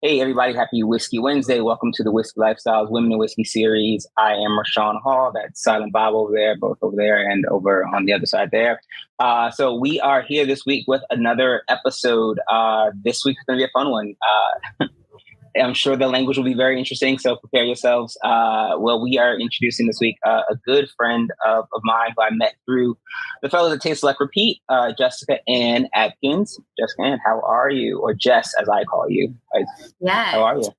Hey, everybody, happy Whiskey Wednesday. Welcome to the Whiskey Lifestyles Women in Whiskey series. I am Rashawn Hall. That's Silent Bob over there, both over there and over on the other side there. So we are here this week with another episode. This week is going to be a fun one. I'm sure the language will be very interesting, so prepare yourselves. We are introducing this week a good friend of mine who I met through the fellow that tastes like repeat, Jessica Ann Atkins. Jessica Ann, how are you? Or Jess, as I call you. Yeah. How are you?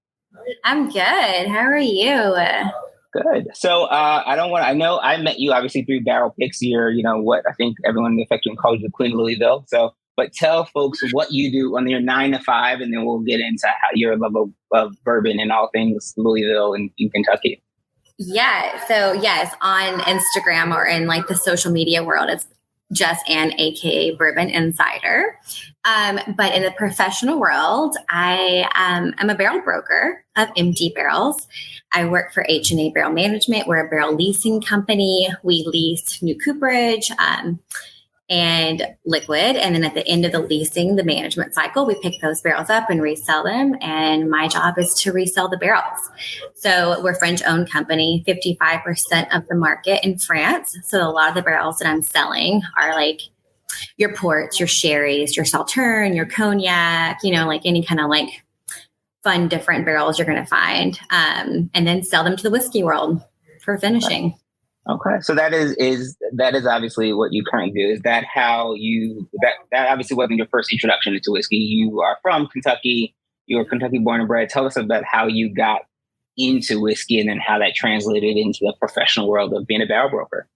I'm good. How are you? Good. So I know I met you obviously through Barrel Picks. You're, what I think everyone in the Affection calls you the Queen of Louisville. But tell folks what you do on your 9 to 5, and then we'll get into how your love of bourbon and all things Louisville and in Kentucky. Yeah. So yes, on Instagram or in like the social media world, it's Jess Ann, aka Bourbon Insider. But in the professional world, I am a barrel broker of empty barrels. I work for H&amp Barrel Management. We're a barrel leasing company. We lease new cooperage, and liquid. And then at the end of the leasing, the management cycle, we pick those barrels up and resell them. And my job is to resell the barrels. So we're a French-owned company, 55% of the market in France. So a lot of the barrels that I'm selling are like your ports, your sherries, your Sauternes, your cognac, like any kind of like fun, different barrels you're going to find. And then sell them to the whiskey world for finishing. Okay, so that is obviously what you currently do. Is that how that obviously wasn't your first introduction into whiskey? You are from Kentucky. You were Kentucky born and bred. Tell us about how you got into whiskey and then how that translated into the professional world of being a barrel broker.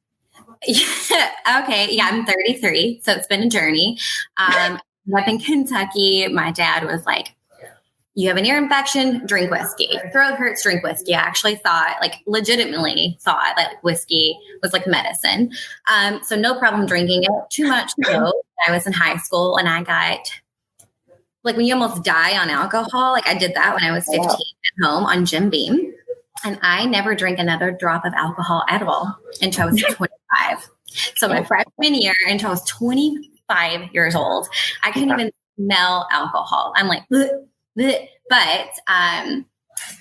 Okay, yeah, I'm 33, so it's been a journey. Up in Kentucky, my dad was like, you have an ear infection, drink whiskey. Your throat hurts, drink whiskey. I actually legitimately thought that whiskey was like medicine. So no problem drinking it. Too much so. I was in high school and I got, like when you almost die on alcohol, like I did that when I was 15 at home on Jim Beam. And I never drank another drop of alcohol at all until I was 25. So my freshman year until I was 25 years old, I couldn't even smell alcohol. I'm like, bleh. But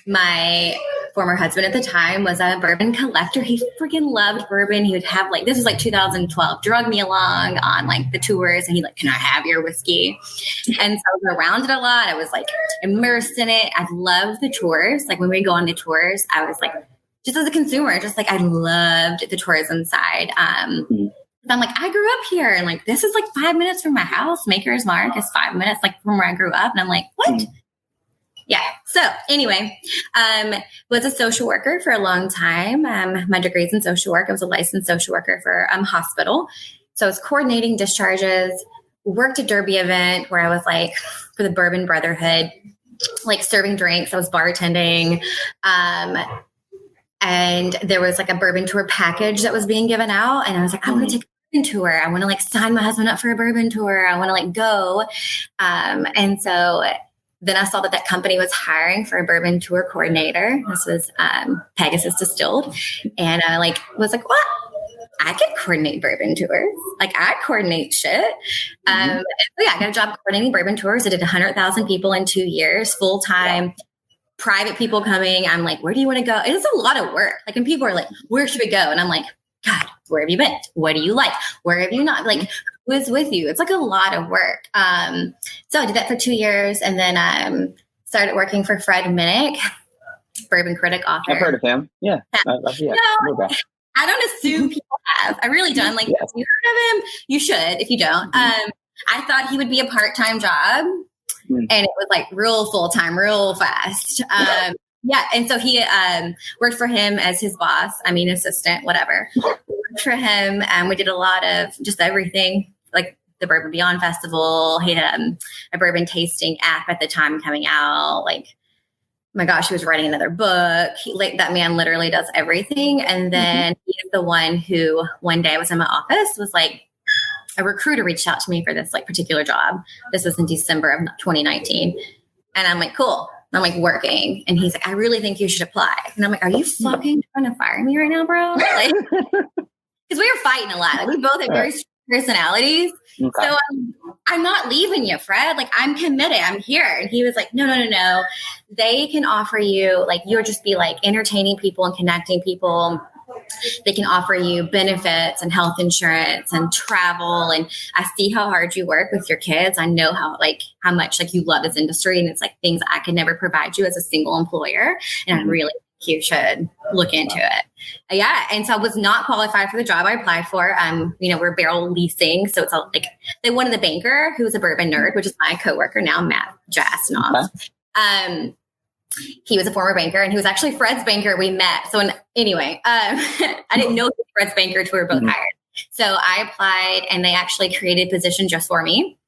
my former husband at the time was a bourbon collector. He freaking loved bourbon. He would have this was like 2012, drug me along on like the tours. And he like, can I have your whiskey? And so I was around it a lot. I was like immersed in it. I loved the tours. Like when we go on the tours, I was like, just as a consumer, just like I loved the tourism side. I'm like, I grew up here and like, this is like 5 minutes from my house. Maker's Mark is 5 minutes like from where I grew up. And I'm like, what? Yeah. So anyway, was a social worker for a long time. My degree's in social work. I was a licensed social worker for hospital. So I was coordinating discharges, worked a derby event where I was like for the Bourbon Brotherhood, like serving drinks. I was bartending. And there was like a bourbon tour package that was being given out. And I was like, I want to take a bourbon tour. I want to like sign my husband up for a bourbon tour. I want to like go. And so then I saw that company was hiring for a bourbon tour coordinator. This was Pegasus Distilled. And I was like, what? I could coordinate bourbon tours. Like I coordinate shit. So yeah, I got a job coordinating bourbon tours. I did 100,000 people in 2 years, full time. Private people coming. I'm like, where do you want to go? It's a lot of work. Like, and people are like, where should we go? And I'm like, God, where have you been? What do you like? Where have you not? Like, who is with you? It's like a lot of work. So I did that for 2 years and then started working for Fred Minnick, bourbon critic, author. I've heard of him. Yeah. I don't assume people have. I really don't. Like, have you heard of him? You should if you don't. I thought he would be a part-time job. And it was like real full-time, real fast. Yeah. And so he worked for him as his boss. Assistant, whatever. Worked for him. We did a lot of just everything, like the Bourbon Beyond Festival. He had a bourbon tasting app at the time coming out. Like, my gosh, he was writing another book. That man literally does everything. And then he's the one who one day I was in my office, was like, a recruiter reached out to me for this like particular job. This was in December of 2019. And I'm like, cool. I'm like working. And he's like, I really think you should apply. And I'm like, are you fucking trying to fire me right now, bro? Like, because we were fighting a lot. Like, we both had very strong personalities. Okay. So I'm not leaving you, Fred. Like, I'm committed. I'm here. And he was like, no. They can offer you, like, you'll just be like entertaining people and connecting people. They can offer you benefits and health insurance and travel. And I see how hard you work with your kids. I know how much like you love this industry, and it's like things I could never provide you as a single employer. And I really think you should look into it. Yeah. And so I was not qualified for the job I applied for. We're barrel leasing. So it's like they wanted the banker who's a bourbon nerd, which is my coworker now, Matt Jess. He was a former banker, and he was actually Fred's banker. We met. So anyway, I didn't know he was Fred's banker until we were both hired. So I applied, and they actually created a position just for me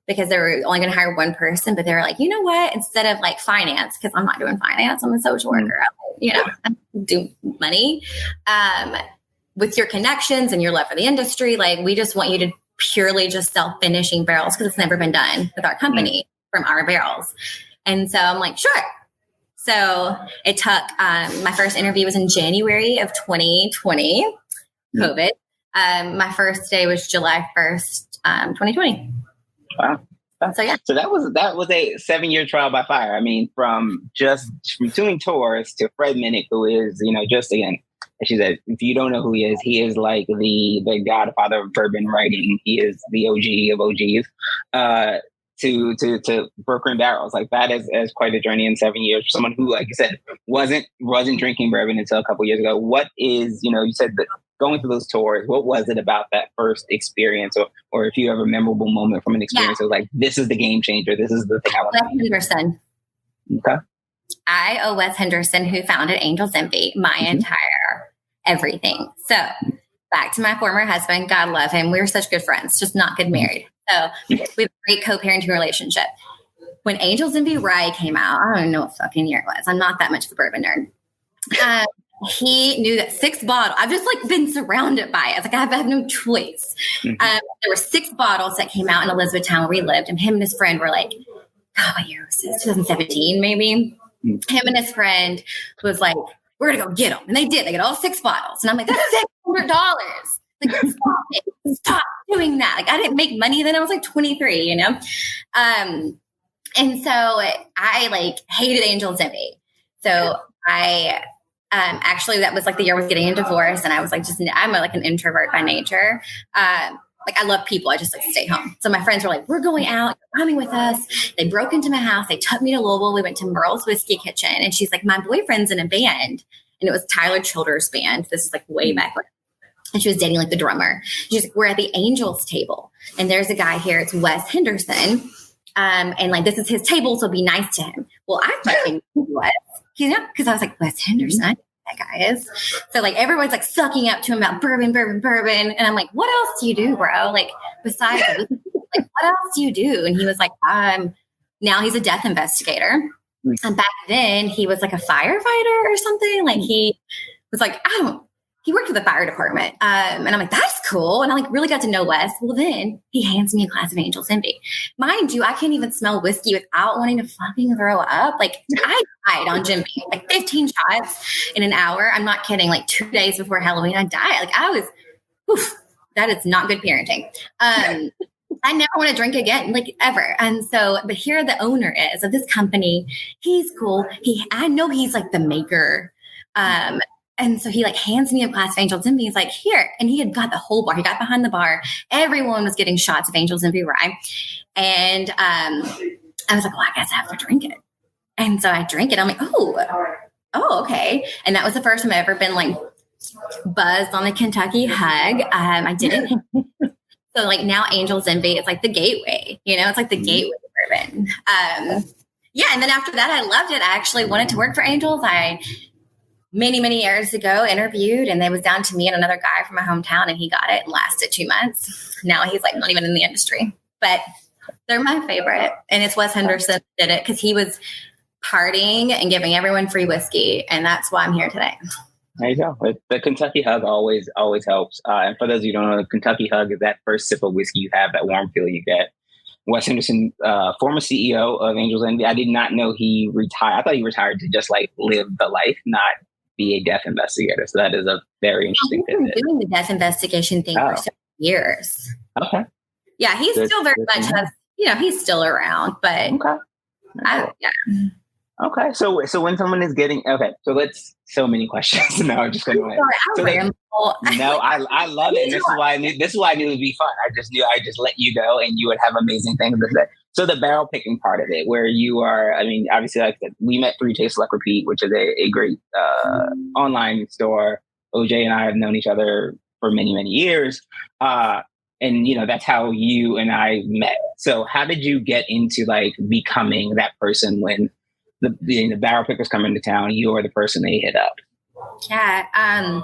because they were only going to hire one person. But they were like, you know what? Instead of like finance, because I'm not doing finance, I'm a social worker. I do money. With your connections and your love for the industry, like we just want you to purely just sell finishing barrels because it's never been done with our company from our barrels. And so I'm like, sure. So it took, my first interview was in January of 2020, COVID. My first day was July 1st, 2020. Wow. So yeah. So that was a 7-year trial by fire. I mean, from doing tours to Fred Minnick, who is, just again, she said, if you don't know who he is like the godfather of bourbon writing. He is the OG of OGs. To brokering barrels, like that is quite a journey in 7 years for someone who, like you said, wasn't drinking bourbon until a couple years ago. What is, you said that going through those tours, what was it about that first experience, or if you have a memorable moment from an experience of like, this is the game changer, this is the thing I want to do? Henderson. Okay. I owe Wes Henderson, who founded Angel's Envy, my entire everything. So back to my former husband, God love him. We were such good friends, just not good married. So we have a great co-parenting relationship. When Angel's Envy Rye came out, I don't even know what fucking year it was. I'm not that much of a bourbon nerd. He knew that 6 bottles, I've just like been surrounded by it. Like I have no choice. There were 6 bottles that came out in Elizabethtown where we lived. And him and his friend were like, what year was this? 2017, maybe. Him and his friend was like, we're going to go get them. And they did. They got all 6 bottles. And I'm like, that's $600. Like, stop it. Stop doing that. Like, I didn't make money then. I was like 23, And so I like hated Angel's Envy. So I actually, that was like the year I was getting a divorce. And I was like, I'm like an introvert by nature. Like I love people. I just like stay home. So my friends were like, we're going out, you're coming with us. They broke into my house. They took me to Louisville. We went to Merle's Whiskey Kitchen. And she's like, my boyfriend's in a band. And it was Tyler Childers' band. This is like way back when. And she was dating like the drummer. She's like, we're at the Angels table. And there's a guy here. It's Wes Henderson. And like, this is his table. So be nice to him. Well, I fucking Wes, because I was like, Wes Henderson. That guy is. So like everyone's like sucking up to him about bourbon. And I'm like, what else do you do, bro? Like besides, like, what else do you do? And he was like, now he's a death investigator. And back then he was like a firefighter or something. Like he was like, he worked for the fire department. And I'm like, that's cool. And I like really got to know Wes. Well, then he hands me a glass of Angel's Envy. Mind you, I can't even smell whiskey without wanting to fucking throw up. Like I died on Jim Beam, like 15 shots in an hour. I'm not kidding. Like 2 days before Halloween, I died. Like I was, that is not good parenting. I never want to drink again, like ever. And so, but here the owner is of this company. He's cool. I know he's like the maker. And so he like hands me a glass of Angel's Envy. He's like, here. And he had got the whole bar. He got behind the bar. Everyone was getting shots of Angel's Envy Rye. And I was like, well, I guess I have to drink it. And so I drink it. I'm like, oh, okay. And that was the first time I've ever been like buzzed on the Kentucky Hug. I didn't. So like now Angel's Envy is like the gateway, it's like the gateway bourbon. Yeah. And then after that, I loved it. I actually wanted to work for Angels. Many years ago interviewed, and they was down to me and another guy from my hometown, and he got it and lasted 2 months. Now he's like not even in the industry, but they're my favorite. And it's Wes Henderson that did it because he was partying and giving everyone free whiskey. And that's why I'm here today. There you go. The Kentucky Hug always helps. And for those of you who don't know, the Kentucky Hug is that first sip of whiskey you have, that warm feeling you get. Wes Henderson, former CEO of Angel's Envy. I did not know he retired. I thought he retired to just like live the life, not be a death investigator. So that is a very interesting thing. I've been doing the death investigation thing for 7 years. Okay. Yeah, he's Good, still very good much to know. has, he's still around, but Okay. yeah. Okay. So when someone is getting, so many questions. No, I'm just going to wait. So no, I love it. And this is why I knew it would be fun. I just knew I'd just let you go and you would have amazing things to say. So the barrel picking part of it, where you are, I mean, obviously, like I said, we met through Taste Select Repeat, which is a great online store. OJ and I have known each other for many, many years. And, that's how you and I met. So how did you get into like becoming that person when the barrel pickers come into town, you're the person they hit up? Yeah. I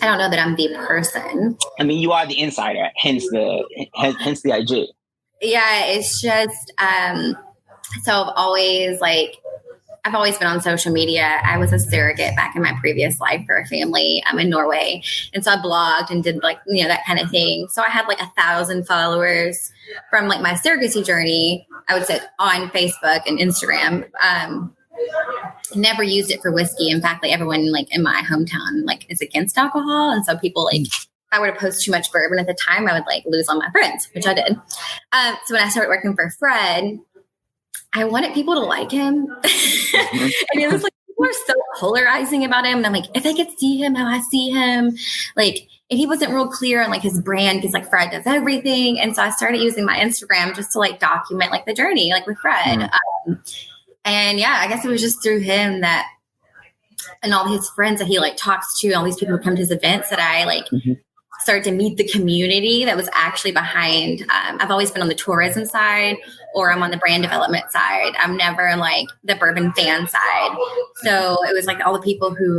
don't know that I'm the person. I mean, you are the insider, hence the IG. Yeah, it's just so I've always been on social media. I was a surrogate back in my previous life for a family in Norway, and so I blogged and did that kind of thing. So I had 1,000 followers from my surrogacy journey. I would say on Facebook and Instagram. Never used it for whiskey. In fact, everyone in my hometown is against alcohol, and so people if I were to post too much bourbon at the time, I would lose all my friends, which I did. So when I started working for Fred, I wanted people to like him, and it was people are so polarizing about him. And I'm if they could see him how I see him, and he wasn't real clear on his brand because Fred does everything, and so I started using my Instagram just to document the journey with Fred. And yeah, I guess it was just through him that, and all his friends that he talks to, all these people who come to his events that I started to meet the community that was actually behind. I've always been on the tourism side, or I'm on the brand development side. I'm never the bourbon fan side. So it was all the people who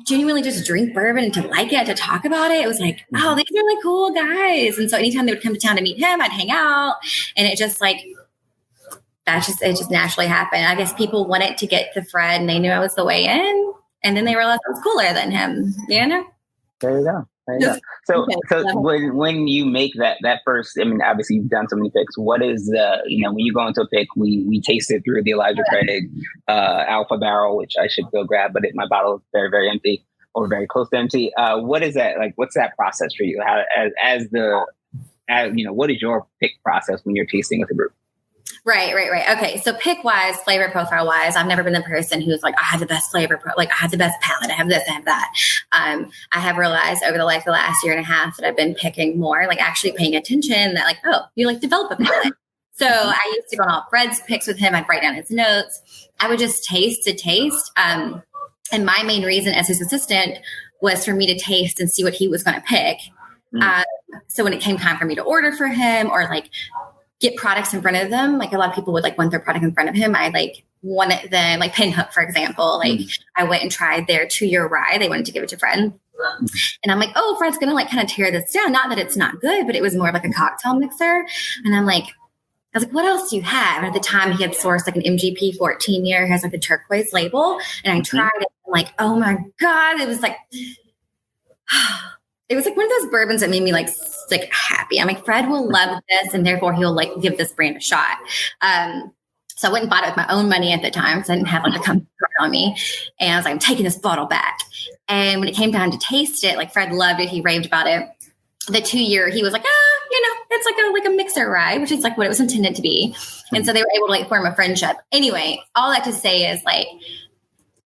genuinely just drink bourbon and to like it, to talk about it. It was oh, these are really cool guys. And so anytime they would come to town to meet him, I'd hang out, and it just it just naturally happened. I guess people wanted to get to Fred and they knew I was the way in, and then they realized I was cooler than him. There you go. So when you make that first, I mean, obviously you've done so many picks. What is the, when you go into a pick, we taste it through the Elijah Craig Alpha Barrel, which I should go grab, but my bottle is very, very empty, or very close to empty. What is that what's that process for you? How, what is your pick process when you're tasting with a group? Right. Okay. So pick wise, flavor profile wise, I've never been the person who's I have the best flavor, I have the best palate. I have this, I have that. I have realized over the last year and a half that I've been picking more, actually paying attention that oh, you develop a palate. So I used to go on all Fred's picks with him. I'd write down his notes. I would just taste to taste. And my main reason as his assistant was for me to taste and see what he was going to pick. So when it came time for me to order for him or get products in front of them. A lot of people would want their product in front of him. I wanted them, Pinhook, for example. I went and tried their 2-year rye. They wanted to give it to Fred. And I'm oh, Fred's going to kind of tear this down. Not that it's not good, but it was more of a cocktail mixer. And I was what else do you have? And at the time he had sourced an MGP 14 year, has the turquoise label. And I tried it. I'm oh my God. It was it was one of those bourbons that made me happy. I'm Fred will love this, and therefore he'll give this brand a shot. So I went and bought it with my own money at the time, so I didn't have the company card on me. And I was I'm taking this bottle back. And when it came down to taste it, Fred loved it. He raved about it. The 2-year, he was it's a mixer rye, which is what it was intended to be. And so they were able to form a friendship. Anyway, all that to say is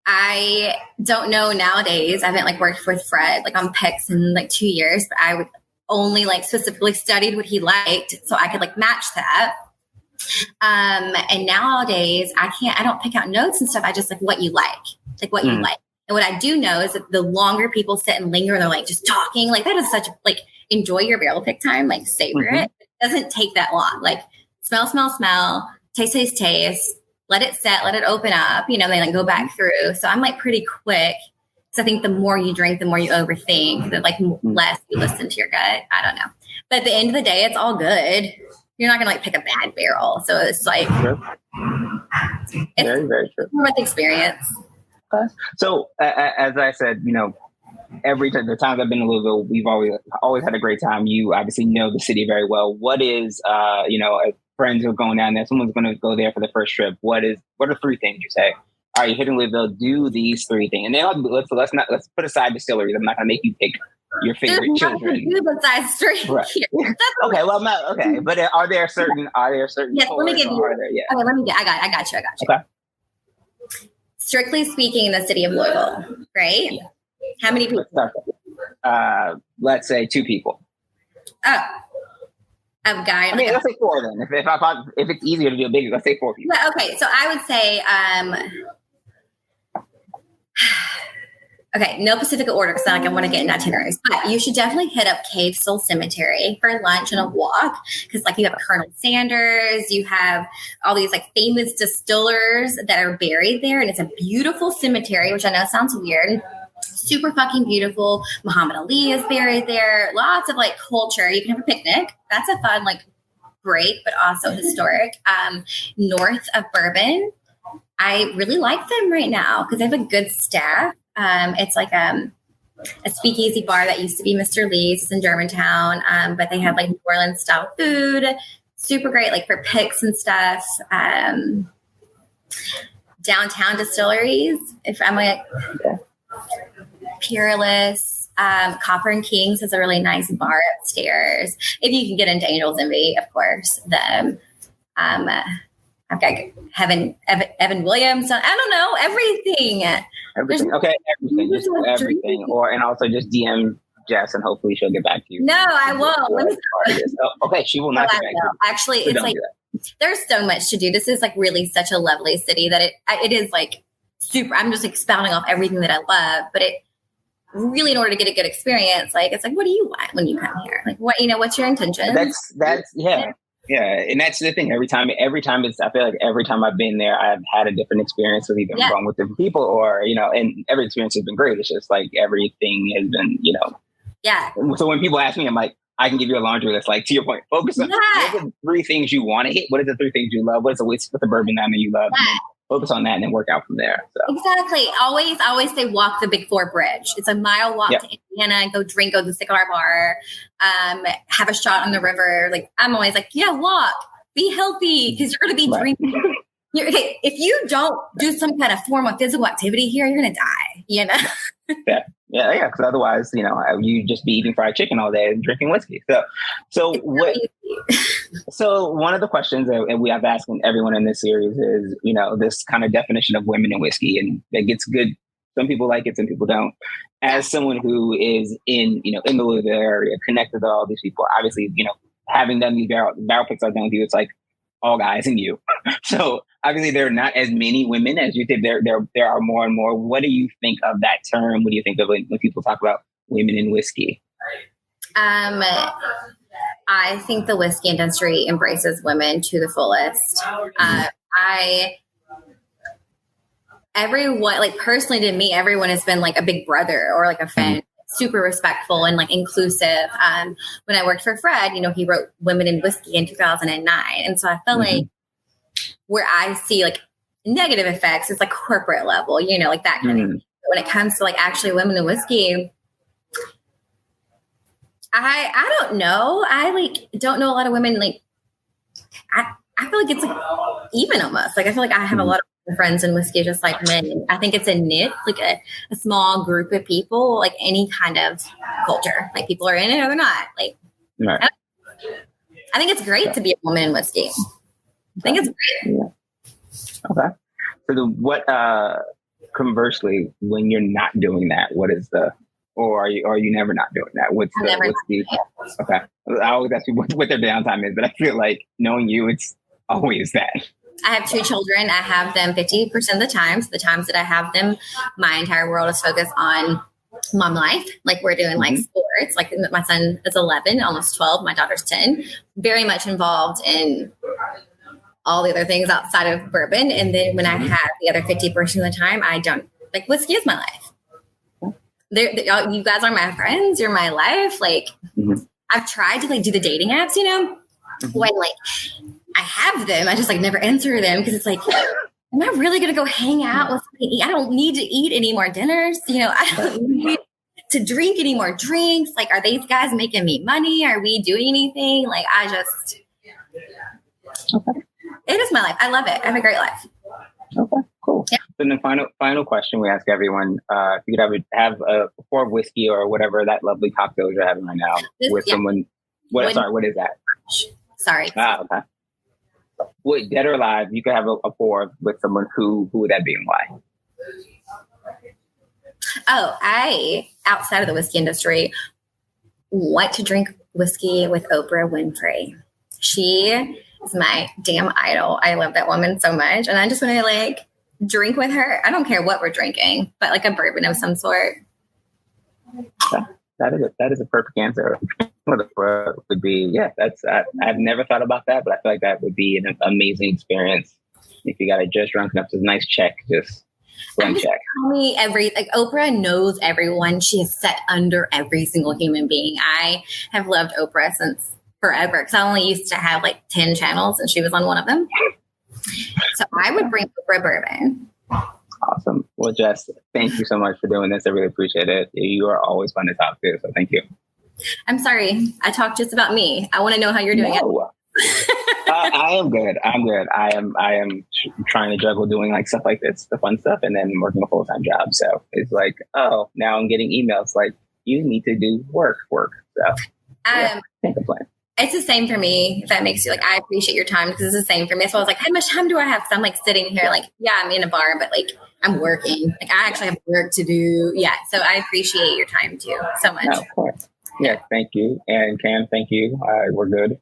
I don't know nowadays. I haven't worked with Fred on picks in 2 years, but I would only specifically studied what he liked so I could match that. And nowadays I don't pick out notes and stuff. I just what you like what you like. And what I do know is that the longer people sit and linger and they're just talking, that is such enjoy your barrel pick time, savor it. It doesn't take that long. Smell, taste. Let it set, let it open up, they go back through. So I'm pretty quick. So I think the more you drink, the more you overthink, the less you listen to your gut. I don't know. But at the end of the day, it's all good. You're not going to pick a bad barrel. So it's true. It's very, very true. More about the experience. Okay. So as I said, every time the times I've been to Louisville, we've always had a great time. You obviously know the city very well. What is, if friends are going down there, someone's going to go there for the first trip. What are 3 things you say? All right, you're hitting Louisville, do these 3 things. And let's put aside distilleries. I'm not going to make you pick your favorite children. Besides drink Right. here. Okay, well, okay, but are there certain? Yes, let me give you. Okay, let me get. I got you. Okay. Strictly speaking, in the city of Louisville, right? Yeah. How many people? Let's say 2 people. Oh, a guy. I mean, let's say 4 then. If it's easier to do a bigger, let's say 4 people. Okay, so I would say, okay, no Pacific order because I want to get in itineraries, but you should definitely hit up Cave Soul Cemetery for lunch and a walk because, like, you have Colonel Sanders, you have all these like famous distillers that are buried there, and it's a beautiful cemetery, which I know sounds weird. Super fucking beautiful. Muhammad Ali is buried there. Lots of like culture. You can have a picnic. That's a fun, like, break, but also historic. North of Bourbon, I really like them right now because they have a good staff. It's like a speakeasy bar that used to be Mr. Lee's. It's in Germantown, but they have like New Orleans style food. Super great, like for picks and stuff. Downtown distilleries. If I'm like Peerless, Copper and Kings has a really nice bar upstairs. If you can get into Angel's Envy, of course. I've got Evan Williams. I don't know, everything. Everything. Okay, everything. Just everything. And also just DM Jess and hopefully she'll get back to you. No, I won't. Okay, she will not get back to you. Actually, it's like there's so much to do. This is like really such a lovely city that it is like super. I'm just expounding off everything that I love, but it really, in order to get a good experience, like it's like, what do you want when you come here? Like, what's your intention? That's yeah, and that's the thing. Every time I feel like every time I've been there, I've had a different experience with either going with different people or and every experience has been great. It's just like everything has been Yeah. So when people ask me, I'm like, I can give you a laundry list. Like, to your point, focus on what are the 3 things you want to hit. What are the 3 things you love? What's the bourbon that you love? Yeah. Focus on that and then work out from there. So. Exactly. Always say walk the Big 4 bridge. It's a mile walk to Indiana. Go to the cigar bar. Have a shot on the river. Like, I'm always like, walk. Be healthy because you're going to be drinking. If you don't do some kind of form of physical activity here, you're going to die. Yeah. Because otherwise, you just be eating fried chicken all day and drinking whiskey. So one of the questions that we have asking everyone in this series is, this kind of definition of women in whiskey, and it gets good. Some people like it, some people don't. As someone who is in the Louisville area, connected to all these people, obviously, having done these barrel picks I've done with you, it's like all guys and you. So obviously there are not as many women as you think. There are more and more. What do you think of that term? What do you think of when people talk about women in whiskey? I think the whiskey industry embraces women to the fullest. Everyone, like personally to me, everyone has been like a big brother or like a friend. Super respectful and like inclusive. When I worked for Fred, he wrote Women in Whiskey in 2009. And so I felt like where I see like negative effects, it's like corporate level, like that kind of thing. When it comes to like actually women in whiskey, I don't know. I like don't know a lot of women. Like I feel like it's like even almost like I feel like I have a lot of friends in whiskey just like men. I think it's a knit, like a small group of people, like any kind of culture. Like people are in it or they're not. Like I think it's great to be a woman in whiskey. I think it's great. Yeah. Okay. So converssley, when you're not doing that, what is or are you never not doing that? Okay. I always ask people what their downtime is, but I feel like knowing you, it's always that. I have 2 children. I have them 50% of the time. So the times that I have them, my entire world is focused on mom life. Like we're doing like sports. Like my son is 11, almost 12. My daughter's 10. Very much involved in all the other things outside of bourbon. And then when I have the other 50% of the time, I don't like whiskey is my life. You guys are my friends. You're my life. Like I've tried to like do the dating apps, when like I have them, I just like never answer them because it's like, am I really going to go hang out with somebody? I don't need to eat any more dinners. I don't need to drink any more drinks. Like, are these guys making me money? Are we doing anything? Like, it is my life. I love it. I have a great life. Okay, cool. Yeah. then the final question we ask everyone: if you could have a pour of whiskey or whatever that lovely cocktail you're having right now with someone. What is that? Sorry. Okay. What, dead or alive, you could have a pour with someone. Who would that be and why? Oh, I, outside of the whiskey industry, want to drink whiskey with Oprah Winfrey. She is my damn idol. I love that woman so much. And I just want to like drink with her. I don't care what we're drinking, but like a bourbon of some sort. That is a perfect answer. Would be, I've never thought about that, but I feel like that would be an amazing experience. If you got it just drunk enough, it's a nice check, just one check. Tell me Oprah knows everyone. She is set under every single human being. I have loved Oprah since forever because I only used to have like 10 channels and she was on one of them. So I would bring Oprah bourbon. Awesome. Well, Jess, thank you so much for doing this. I really appreciate it. You are always fun to talk to, so thank you. I'm sorry. I talked just about me. I want to know how you're doing it. I am good. I'm good. I am trying to juggle doing like stuff like this, the fun stuff, and then working a full-time job. So it's like, oh, now I'm getting emails like, you need to do work. So can't complain. It's the same for me. If that makes you like, I appreciate your time because it's the same for me. So I was like, how much time do I have? Because I'm like sitting here like, yeah, I'm in a bar, but like I'm working. Like I actually have work to do. Yeah. So I appreciate your time too so much. No, of course. Yeah, thank you. And Cam, thank you. We're good.